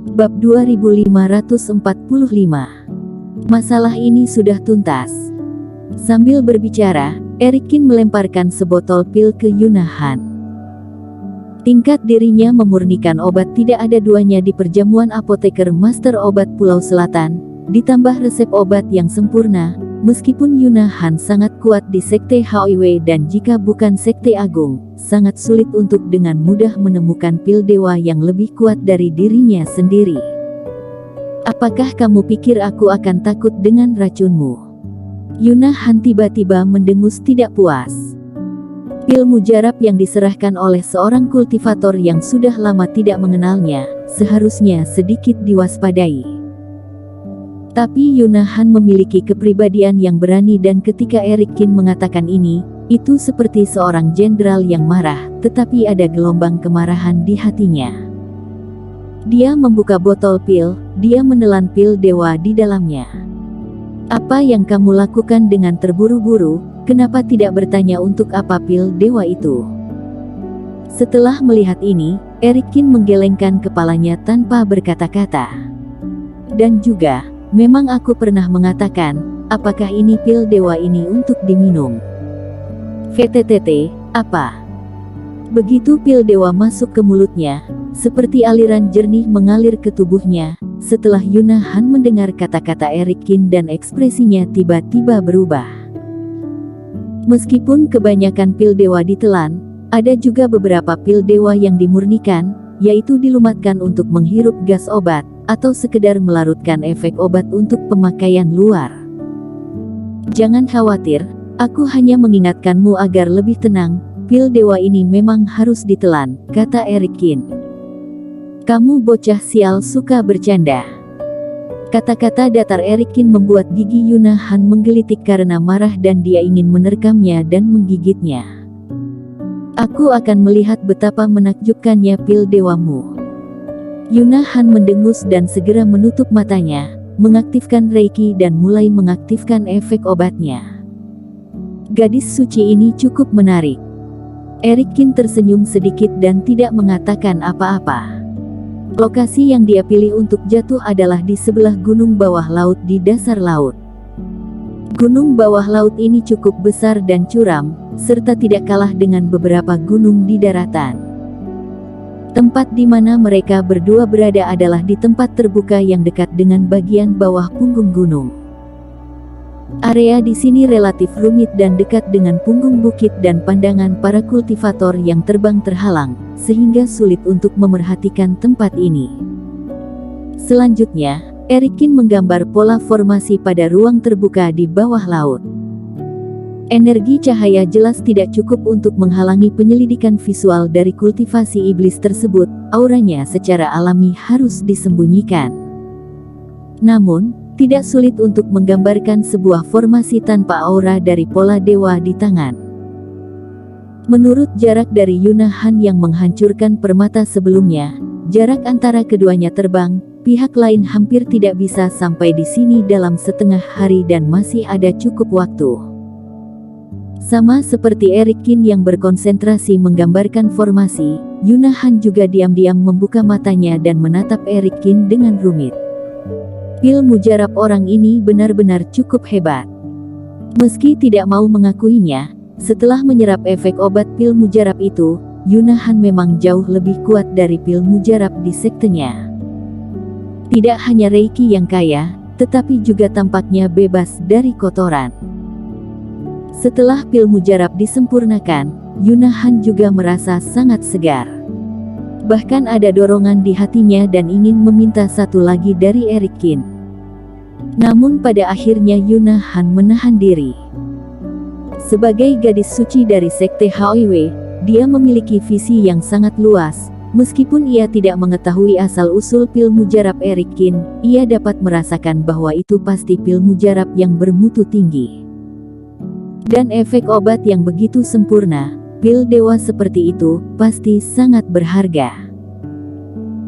Bab 2545. Masalah ini sudah tuntas. Sambil berbicara, Erikin melemparkan sebotol pil ke Yunahan. Tingkat dirinya memurnikan obat tidak ada duanya di perjamuan apoteker Master Obat Pulau Selatan, ditambah resep obat yang sempurna. Meskipun Yunahan sangat kuat di Sekte HIW dan jika bukan Sekte Agung, sangat sulit untuk dengan mudah menemukan pil dewa yang lebih kuat dari dirinya sendiri. Apakah kamu pikir aku akan takut dengan racunmu? Yunahan tiba-tiba mendengus tidak puas. Pil mujarab yang diserahkan oleh seorang kultivator yang sudah lama tidak mengenalnya, seharusnya sedikit diwaspadai. Tapi Yunahan memiliki kepribadian yang berani dan ketika Erikin mengatakan ini, itu seperti seorang jenderal yang marah, tetapi ada gelombang kemarahan di hatinya. Dia membuka botol pil, dia menelan pil dewa di dalamnya. Apa yang kamu lakukan dengan terburu-buru? Kenapa tidak bertanya untuk apa pil dewa itu? Setelah melihat ini, Erikin menggelengkan kepalanya tanpa berkata-kata. Dan juga, memang aku pernah mengatakan, apakah ini pil dewa ini untuk diminum? VTTT, apa? Begitu pil dewa masuk ke mulutnya, seperti aliran jernih mengalir ke tubuhnya. Setelah Yunahan mendengar kata-kata Erikin dan ekspresinya tiba-tiba berubah. Meskipun kebanyakan pil dewa ditelan, ada juga beberapa pil dewa yang dimurnikan, yaitu dilumatkan untuk menghirup gas obat, atau sekedar melarutkan efek obat untuk pemakaian luar. Jangan khawatir, aku hanya mengingatkanmu agar lebih tenang, pil dewa ini memang harus ditelan, kata Erikin. Kamu bocah sial suka bercanda. Kata-kata datar Erikin membuat gigi Yunahan menggelitik karena marah dan dia ingin menerkamnya dan menggigitnya. Aku akan melihat betapa menakjubkannya pil dewamu. Yunahan mendengus dan segera menutup matanya, mengaktifkan Reiki dan mulai mengaktifkan efek obatnya. Gadis suci ini cukup menarik. Erikin tersenyum sedikit dan tidak mengatakan apa-apa. Lokasi yang dia pilih untuk jatuh adalah di sebelah gunung bawah laut di dasar laut. Gunung bawah laut ini cukup besar dan curam, serta tidak kalah dengan beberapa gunung di daratan. Tempat di mana mereka berdua berada adalah di tempat terbuka yang dekat dengan bagian bawah punggung gunung. Area di sini relatif rumit dan dekat dengan punggung bukit dan pandangan para kultivator yang terbang terhalang, sehingga sulit untuk memerhatikan tempat ini. Selanjutnya, Erikin menggambar pola formasi pada ruang terbuka di bawah laut. Energi cahaya jelas tidak cukup untuk menghalangi penyelidikan visual dari kultivasi iblis tersebut, auranya secara alami harus disembunyikan. Namun, tidak sulit untuk menggambarkan sebuah formasi tanpa aura dari pola dewa di tangan. Menurut jarak dari Yunahan yang menghancurkan permata sebelumnya, jarak antara keduanya terbang, pihak lain hampir tidak bisa sampai di sini dalam setengah hari dan masih ada cukup waktu. Sama seperti Erikin yang berkonsentrasi menggambarkan formasi, Yunahan juga diam-diam membuka matanya dan menatap Erikin dengan rumit. Pil mujarab orang ini benar-benar cukup hebat. Meski tidak mau mengakuinya, setelah menyerap efek obat pil mujarab itu, Yunahan memang jauh lebih kuat dari pil mujarab di sektenya. Tidak hanya Reiki yang kaya, tetapi juga tampaknya bebas dari kotoran. Setelah pil mujarab disempurnakan, Yunahan juga merasa sangat segar. Bahkan ada dorongan di hatinya dan ingin meminta satu lagi dari Erikin. Namun pada akhirnya Yunahan menahan diri. Sebagai gadis suci dari Sekte HIW, dia memiliki visi yang sangat luas. Meskipun ia tidak mengetahui asal-usul pil mujarab Erikin, ia dapat merasakan bahwa itu pasti pil mujarab yang bermutu tinggi. Dan efek obat yang begitu sempurna, pil dewa seperti itu, pasti sangat berharga.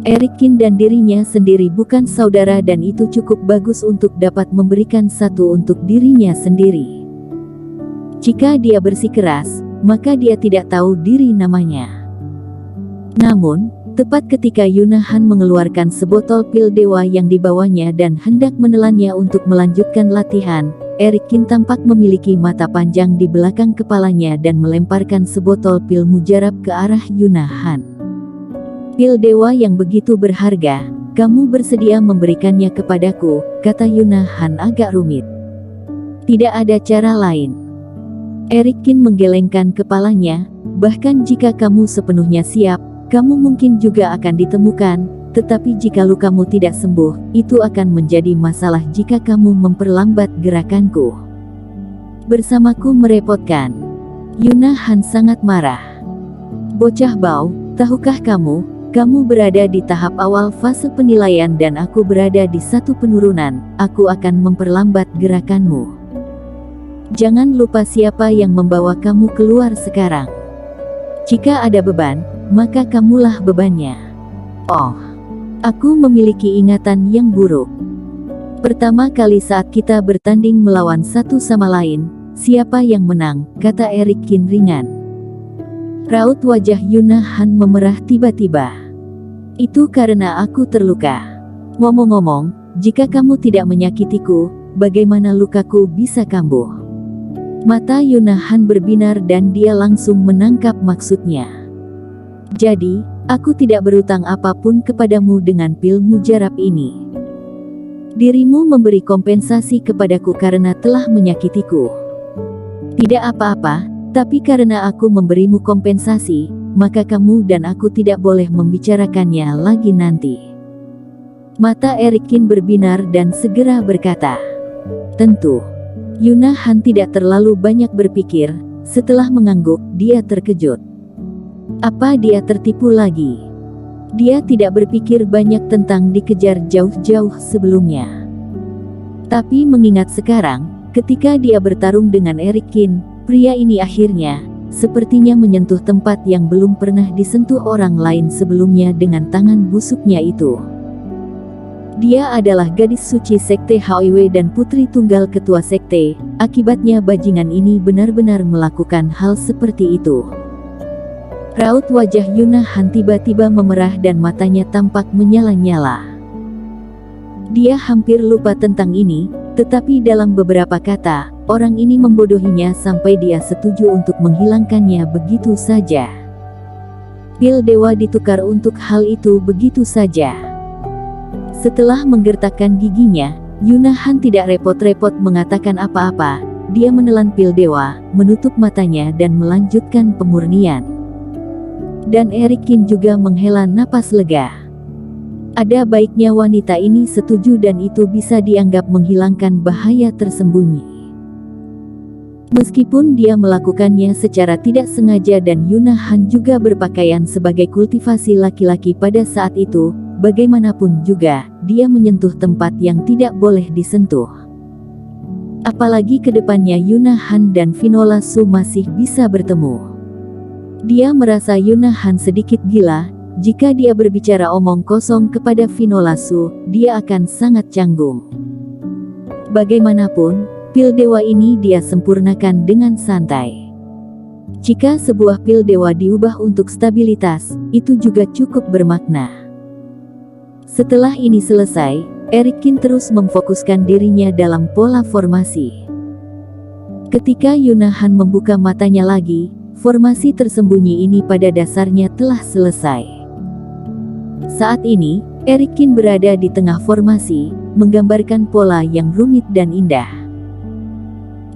Erikin dan dirinya sendiri bukan saudara dan itu cukup bagus untuk dapat memberikan satu untuk dirinya sendiri. Jika dia bersikeras, maka dia tidak tahu diri namanya. Namun, Tepat ketika Yuna Han mengeluarkan sebotol pil dewa yang dibawanya dan hendak menelannya untuk melanjutkan latihan, Eric Kin tampak memiliki mata panjang di belakang kepalanya dan melemparkan sebotol pil mujarab ke arah Yuna Han. Pil dewa yang begitu berharga, kamu bersedia memberikannya kepadaku, kata Yuna Han agak rumit. Tidak ada cara lain. Eric Kin menggelengkan kepalanya, bahkan jika kamu sepenuhnya siap, kamu mungkin juga akan ditemukan, tetapi jika lukamu tidak sembuh, itu akan menjadi masalah jika kamu memperlambat gerakanku. Bersamaku merepotkan. Yuna Han sangat marah. Bocah bau, tahukah kamu berada di tahap awal fase penilaian dan aku berada di satu penurunan, aku akan memperlambat gerakanmu. Jangan lupa siapa yang membawa kamu keluar sekarang. Jika ada beban, maka kamulah bebannya. Oh, aku memiliki ingatan yang buruk. Pertama kali saat kita bertanding melawan satu sama lain, siapa yang menang, kata Eric Kin ringan. Raut wajah Yuna Han memerah tiba-tiba. Itu karena aku terluka. Ngomong-ngomong, jika kamu tidak menyakitiku, bagaimana lukaku bisa kambuh? Mata Yuna Han berbinar dan dia langsung menangkap maksudnya. Jadi, aku tidak berutang apapun kepadamu dengan pil mujarab ini. Dirimu memberi kompensasi kepadaku karena telah menyakitiku. Tidak apa-apa, tapi karena aku memberimu kompensasi, maka kamu dan aku tidak boleh membicarakannya lagi nanti. Mata Eric Kin berbinar dan segera berkata, tentu. Yuna Han tidak terlalu banyak berpikir, setelah mengangguk, dia terkejut. Apa dia tertipu lagi? Dia tidak berpikir banyak tentang dikejar jauh-jauh sebelumnya. Tapi mengingat sekarang, ketika dia bertarung dengan Eric Kin, pria ini akhirnya, sepertinya menyentuh tempat yang belum pernah disentuh orang lain sebelumnya dengan tangan busuknya itu. Dia adalah gadis suci sekte HOIW dan putri tunggal ketua sekte, akibatnya bajingan ini benar-benar melakukan hal seperti itu. Raut wajah Yuna Han tiba-tiba memerah dan matanya tampak menyala-nyala. Dia hampir lupa tentang ini, tetapi dalam beberapa kata, orang ini membodohinya sampai dia setuju untuk menghilangkannya begitu saja. Pil dewa ditukar untuk hal itu begitu saja. Setelah menggertakkan giginya, Yuna Han tidak repot-repot mengatakan apa-apa, dia menelan pil dewa, menutup matanya dan melanjutkan pemurnian. Dan Eric Kin juga menghela napas lega. Ada baiknya wanita ini setuju dan itu bisa dianggap menghilangkan bahaya tersembunyi. Meskipun dia melakukannya secara tidak sengaja dan Yuna Han juga berpakaian sebagai kultivasi laki-laki pada saat itu, bagaimanapun juga, dia menyentuh tempat yang tidak boleh disentuh. Apalagi kedepannya Yuna Han dan Vinola Su masih bisa bertemu. Dia merasa Yuna Han sedikit gila, jika dia berbicara omong kosong kepada Vinola Su, dia akan sangat canggung. Bagaimanapun, pil dewa ini dia sempurnakan dengan santai. Jika sebuah pil dewa diubah untuk stabilitas, itu juga cukup bermakna. Setelah ini selesai, Eric Kin terus memfokuskan dirinya dalam pola formasi. Ketika Yuna Han membuka matanya lagi, formasi tersembunyi ini pada dasarnya telah selesai. Saat ini, Eric Kin berada di tengah formasi, menggambarkan pola yang rumit dan indah.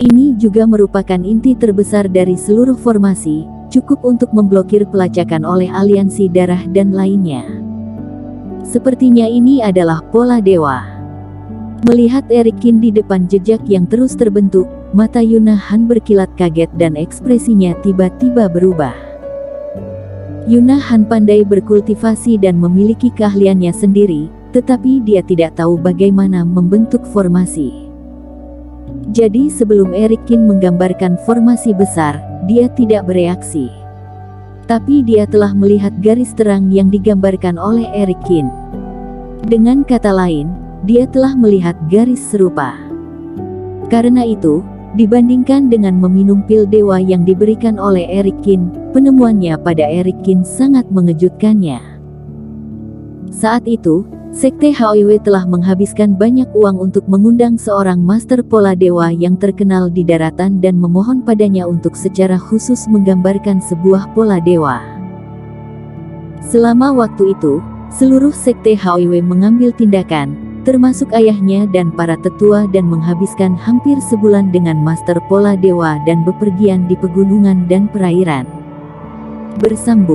Ini juga merupakan inti terbesar dari seluruh formasi, cukup untuk memblokir pelacakan oleh aliansi darah dan lainnya. Sepertinya ini adalah pola dewa. Melihat Eric Kin di depan jejak yang terus terbentuk, mata Yuna Han berkilat kaget dan ekspresinya tiba-tiba berubah. Yuna Han pandai berkultivasi dan memiliki keahliannya sendiri, tetapi dia tidak tahu bagaimana membentuk formasi. Jadi sebelum Eric Kin menggambarkan formasi besar, dia tidak bereaksi. Tapi dia telah melihat garis terang yang digambarkan oleh Eric Kin. Dengan kata lain, dia telah melihat garis serupa. Karena itu, dibandingkan dengan meminum pil dewa yang diberikan oleh Eric Kin, penemuannya pada Eric Kin sangat mengejutkannya. Saat itu, Sekte HOIW telah menghabiskan banyak uang untuk mengundang seorang master pola dewa yang terkenal di daratan dan memohon padanya untuk secara khusus menggambarkan sebuah pola dewa. Selama waktu itu, seluruh Sekte HOIW mengambil tindakan, termasuk ayahnya dan para tetua, dan menghabiskan hampir sebulan dengan master pola dewa dan bepergian di pegunungan dan perairan. Bersambung.